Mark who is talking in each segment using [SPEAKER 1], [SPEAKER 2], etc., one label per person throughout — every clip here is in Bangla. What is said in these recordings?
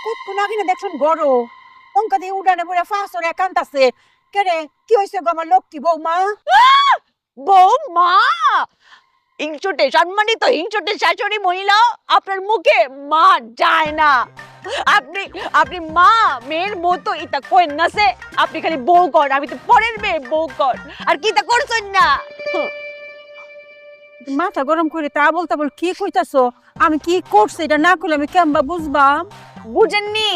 [SPEAKER 1] কতক্ষণ আগে না দেখছেন গরো অঙ্কা দিয়ে উড়ানে পড়ে ফাঁসরে কান্তাছে। কেরে কি হয়েছে গো আমার লক্ষ্মী বৌমা?
[SPEAKER 2] বৌমা হিংচুটে সম্মানিত হিংচুটে শাশুড়ি মহিলা, আপনার মুখে মা যায় না। আপনি আপনি মা মেয়ের মতো ইতা কই নাছে, আপনি খালি বউ কর, আমি তো পরের মেয়ে বউ কর, আর কি তা করছেন না।
[SPEAKER 1] মাথা গরম করে তা বলতে বল কি কইতাছো? আমি কি করছি এটা না করলে আমি কেমবা বুঝবাম?
[SPEAKER 2] বুঝেননি?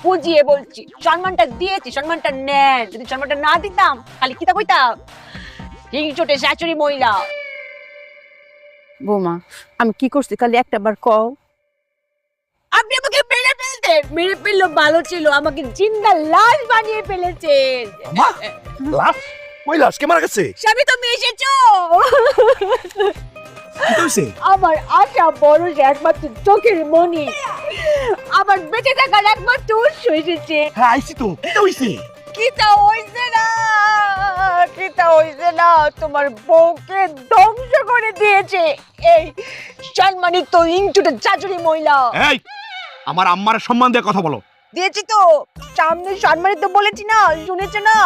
[SPEAKER 2] বুঝিয়ে বলছি, সম্মানটা দিয়েছি, সম্মানটা নেন। যদি সম্মানটা না দিতাম খালি কি তা কইতাম হিংচুটে শাশুড়ি মহিলা।
[SPEAKER 1] বৌমা আমি কি করছি খালি একটা বার কও।
[SPEAKER 2] আপনি আমাকে মেরে ফেলতেন, মেরে ফেললো ভালো ছিল, আমাকে জিন্দা লাশ বানিয়ে ফেলেছেন।
[SPEAKER 3] লাশ? ওই লাশ কে মারা গেছে?
[SPEAKER 2] স্বামী তুমি এসেছো।
[SPEAKER 3] কি হইছে?
[SPEAKER 2] আমার আশা ভরসা একমাত্র চোখের মনি, আমার বেঁচে থাকার একমাত্র উৎস এসেছে।
[SPEAKER 3] হ্যাঁ আইছি তো। কি হইছে?
[SPEAKER 2] কিতা হইছে না, কিতা হইছে না, তোমার বউকে ধ্বংস করে দিয়েছে এই সম্মানিত ইনচুটে শাশুড়ি মহিলা।
[SPEAKER 3] এই আমার আম্মার সম্মান দিয়ে কথা বলো।
[SPEAKER 2] দিয়েছি তো, সামনে সম্মানিত বলেছি না, শুনেছো না?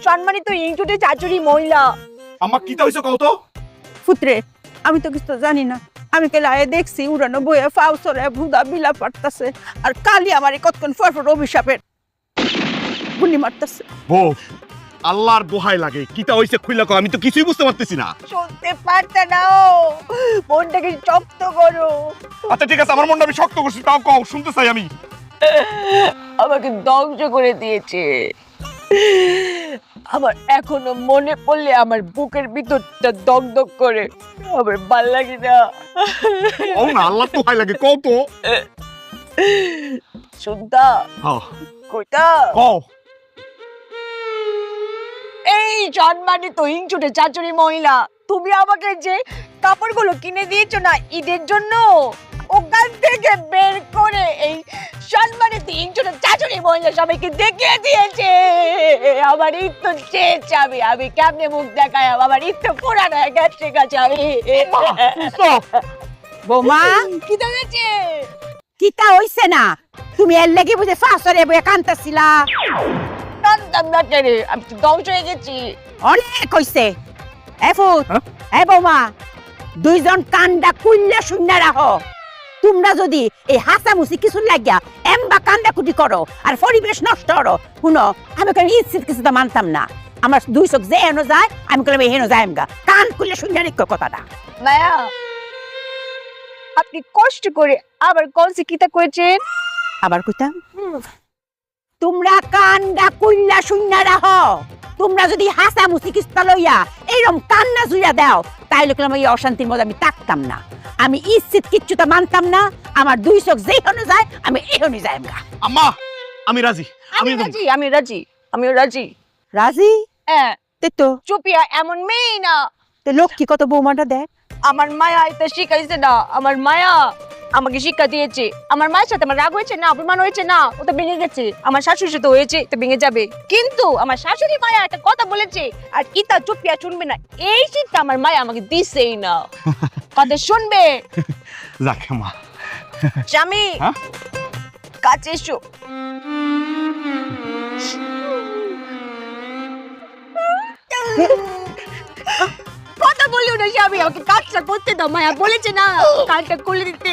[SPEAKER 2] সম্মানিত ইনচুটে শাশুড়ি মহিলা।
[SPEAKER 3] আম্মা কি হইছে কও তো?
[SPEAKER 1] পুত্রে আমি তো কিছু জানি না। আমি কে লায়ে দেখছি উড়ানো বইয়ে ফাউসরে ভুদা বিলা পারতাছে আর কালি আমারে কতক্ষণ ফরফর অভিশাপের গুলি মারতাছে।
[SPEAKER 3] বউ আল্লাহর দোহাই লাগে, কিতা হইছে খুইলা কও, আমি তো কিছুই বুঝতে পারতেছি না।
[SPEAKER 2] শুনতে পারতে নাও, মনটাকে শক্ত করো।
[SPEAKER 3] আচ্ছা ঠিক আছে, আমার মনটা আমি শক্ত করছি, তাও কও, শুনতে চাই আমি।
[SPEAKER 2] আমাকে ধ্বংস করে দিয়েছে। আমার এখনো মনে পড়লে আমার বুকের ভিতরটা দগদগ করে, আমার ভাল লাগে না।
[SPEAKER 3] ও না, আল্লাহর দোহাই লাগে কও তো।
[SPEAKER 2] শুনতা
[SPEAKER 3] হ্যাঁ
[SPEAKER 2] কইতা,
[SPEAKER 3] কও।
[SPEAKER 2] এই সম্মানিত হিংচুটে শাশুড়ি মহিলা, তুমি আমাকে যে কাপড়গুলো কিনে দিয়েছো না ঈদের জন্য, ওখান থেকে বের করে এই সম্মানিত হিংচুটে শাশুড়ি মহিলা সবাইকে দেখিয়ে দিয়েছে। আমার ঈদ তো শেষ, আমি কেমনে মুখ দেখাই, আমার ঈদ তো পুরানো হয়ে গেছে গেছে।
[SPEAKER 1] বৌমা
[SPEAKER 2] কি দেখেছে?
[SPEAKER 1] কিতা হইছে না? তুমি এর লাগি বুঝে ফাঁসরে বইয়ে কান্তাছিলা?
[SPEAKER 2] কান্দতাম না কেনে, আমি তো ধ্বংস হয়ে গেছি।
[SPEAKER 1] অনেক হইছে। ফুট বৌমা দুইজন কান্দা কুইল্লা শূন্য রাখো। তোমরা যদি এই হাসামুসি কিছু লাগিয়া এমবা কান্দা কুটি করো আর পরিবেশ নষ্ট করো, শুনো আমি কেন ইচ্ছিত কিছু তো মানতাম না। আমার দুই চোখ যে হেন যায় আমি কেন হেন যায় আমগা কান কুইল্লা শূন্য রেখো কথাটা।
[SPEAKER 2] মায়া, আপনি কষ্ট করে আবার কনসি কিতা করেছেন?
[SPEAKER 1] আবার কইতাম তোমরা কান্দা কুইল্লা শূন্য রাখো। তোমরা যদি হাসামুসি কিস্তা লইয়া এইরকম কান্না জুইয়া দাও তাইলে কেন এই অশান্তির মধ্যে আমি থাকতাম না। আমি ইচ্ছিত কিচ্ছু তো মানতাম না। আমার দুই চোখ যেখানে যায় আমি এখানে যাই।
[SPEAKER 3] আম্মা আমি রাজি,
[SPEAKER 2] আমি রাজি, আমি রাজি, আমি রাজি।
[SPEAKER 1] রাজি?
[SPEAKER 2] হ্যাঁ।
[SPEAKER 1] তে তো
[SPEAKER 2] চুপিয়া এমন মেয়ে না।
[SPEAKER 1] তে লক্ষ্মী কত বৌমাটা দেখ।
[SPEAKER 2] আমার মায়া এটা শিখাইছে না, আমার মায়া আমাকে শিক্ষা দিয়েছে। আমার মায়ের সাথে আমার রাগ হয়েছে না, অপমান হয়েছে না, ওটা ভেঙে গেছে। আমার শাশুড়ির সাথে হয়েছে, এটা ভেঙে যাবে। কিন্তু আমার শাশুড়ি মায়া একটা কথা বলেছে আর ইতা চুপিয়া শুনবে না, এই শিক্ষা আমার মায়া আমাকে দিছেই না। কথা শুনবে।
[SPEAKER 3] যাক মা।
[SPEAKER 2] স্বামী কাছে এসো। কথা বলিও না স্বামী, আমাকে কাজটা করতে দাও। মায়া বলেছে না কাজটা করে দিতে।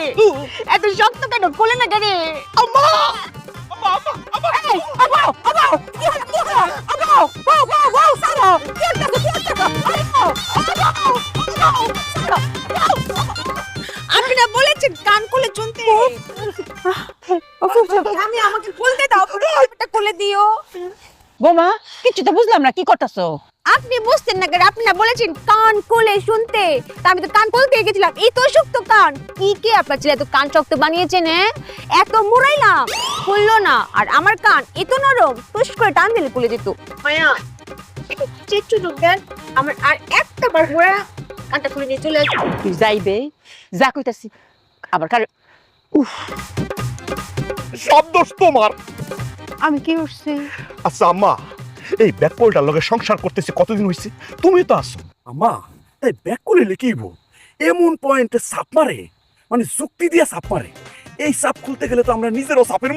[SPEAKER 2] এত শক্ত কেন, কোলে না কেন? আম্মা আপনি না বলেছেন কান খুলে শুনতে। আমি আমাকে খুলতে দাও, খুলে দিও।
[SPEAKER 1] বৌমা কিছু তো বুঝলাম না, কি করতেছো?
[SPEAKER 2] আপনি বুঝতেন না কেন? আপনি না বলেছেন কান খুলে শুনতে, তা আমি তো কান খুলতে গেছিলাম। এই তো শক্ত কান, কি কে আপনার ছেলে এত কান শক্ত বানিয়েছেন? এত মুড়াইলাম খুললো না, আর আমার কান এত নরম, টুস করে টান দিলে খুলে যেত। মায়া একটু চেষ্টা দেন, আমার আর একটা বার মোড়া কানটা খুলে দিয়ে চলে আসবে।
[SPEAKER 1] তুই যাইবে যা কইতাছি আবার কার। উফ
[SPEAKER 3] সব দোষ তোমার।
[SPEAKER 1] আমি কি করছি?
[SPEAKER 3] আচ্ছা আম্মা, এই ব্যাকপোলটার লগে সংসার করতেছে কতদিন হইছে? তুমি তো আসো আম্মা, তাই ব্যাক করে লিখিব এমন পয়েন্টে সাপ মারে
[SPEAKER 4] মানে যুক্তি দিয়ে সাপ মারে। এই সাপ খুলতে গেলে তো আমরা নিজেরও সাপের